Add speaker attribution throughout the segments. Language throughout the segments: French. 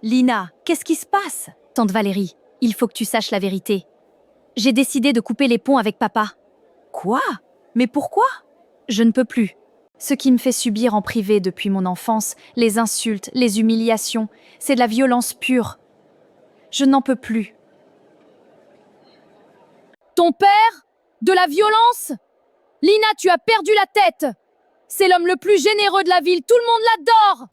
Speaker 1: Lina, qu'est-ce qui se passe?
Speaker 2: Tante Valérie, il faut que tu saches la vérité. J'ai décidé de couper les ponts avec papa.
Speaker 1: Quoi? Mais pourquoi?
Speaker 2: Je ne peux plus. Ce qui me fait subir en privé depuis mon enfance, les insultes, les humiliations, c'est de la violence pure. Je n'en peux plus.
Speaker 3: Ton père? De la violence? Lina, tu as perdu la tête! C'est l'homme le plus généreux de la ville, tout le monde l'adore!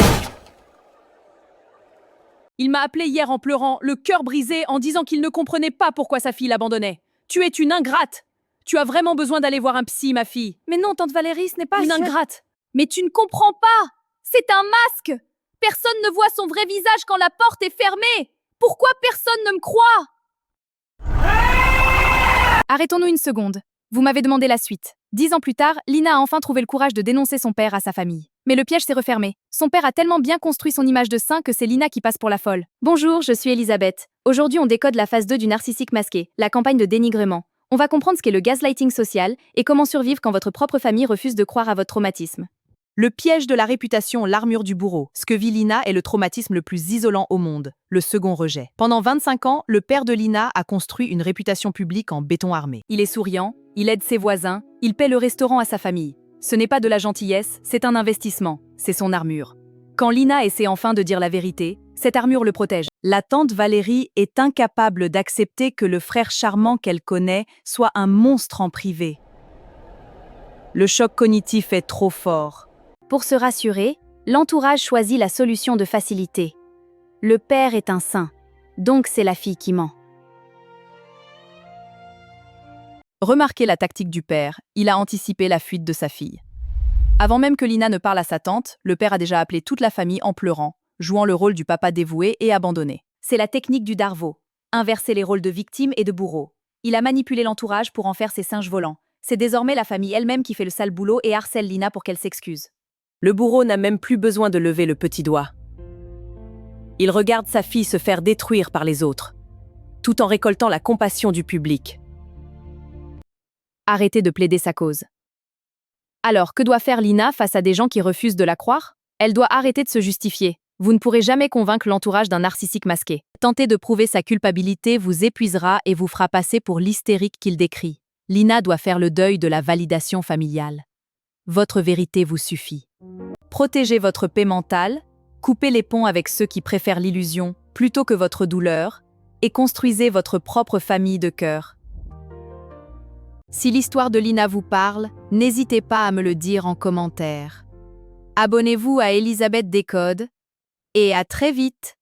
Speaker 3: Il m'a appelé hier en pleurant, le cœur brisé, en disant qu'il ne comprenait pas pourquoi sa fille l'abandonnait. Tu es une ingrate! Tu as vraiment besoin d'aller voir un psy, ma fille.
Speaker 1: Mais non, tante Valérie, ce n'est pas
Speaker 3: Une
Speaker 1: ça.
Speaker 3: ingrate! Mais tu ne comprends pas! C'est un masque! Personne ne voit son vrai visage quand la porte est fermée! Pourquoi personne ne me croit?
Speaker 2: Arrêtons-nous une seconde. Vous m'avez demandé la suite. 10 ans plus tard, Lina a enfin trouvé le courage de dénoncer son père à sa famille. Mais le piège s'est refermé. Son père a tellement bien construit son image de saint que c'est Lina qui passe pour la folle. Bonjour, je suis Elisabeth. Aujourd'hui, on décode la phase 2 du narcissique masqué, la campagne de dénigrement. On va comprendre ce qu'est le gaslighting social et comment survivre quand votre propre famille refuse de croire à votre traumatisme.
Speaker 1: Le piège de la réputation, l'armure du bourreau. Ce que vit Lina est le traumatisme le plus isolant au monde, le second rejet. Pendant 25 ans, le père de Lina a construit une réputation publique en béton armé. Il est souriant, il aide ses voisins, il paie le restaurant à sa famille. Ce n'est pas de la gentillesse, c'est un investissement, c'est son armure. Quand Lina essaie enfin de dire la vérité, cette armure le protège. La tante Valérie est incapable d'accepter que le frère charmant qu'elle connaît soit un monstre en privé. Le choc cognitif est trop fort.
Speaker 2: Pour se rassurer, l'entourage choisit la solution de facilité. Le père est un saint, donc c'est la fille qui ment.
Speaker 1: Remarquez la tactique du père, il a anticipé la fuite de sa fille. Avant même que Lina ne parle à sa tante, le père a déjà appelé toute la famille en pleurant, jouant le rôle du papa dévoué et abandonné.
Speaker 2: C'est la technique du Darvo, inverser les rôles de victime et de bourreau. Il a manipulé l'entourage pour en faire ses singes volants. C'est désormais la famille elle-même qui fait le sale boulot et harcèle Lina pour qu'elle s'excuse.
Speaker 1: Le bourreau n'a même plus besoin de lever le petit doigt. Il regarde sa fille se faire détruire par les autres, tout en récoltant la compassion du public.
Speaker 2: Arrêtez de plaider sa cause. Alors, que doit faire Lina face à des gens qui refusent de la croire? Elle doit arrêter de se justifier. Vous ne pourrez jamais convaincre l'entourage d'un narcissique masqué. Tenter de prouver sa culpabilité vous épuisera et vous fera passer pour l'hystérique qu'il décrit. Lina doit faire le deuil de la validation familiale. Votre vérité vous suffit. Protégez votre paix mentale, coupez les ponts avec ceux qui préfèrent l'illusion plutôt que votre douleur, et construisez votre propre famille de cœur. Si l'histoire de Lina vous parle, n'hésitez pas à me le dire en commentaire. Abonnez-vous à Elisabeth Décode, et à très vite!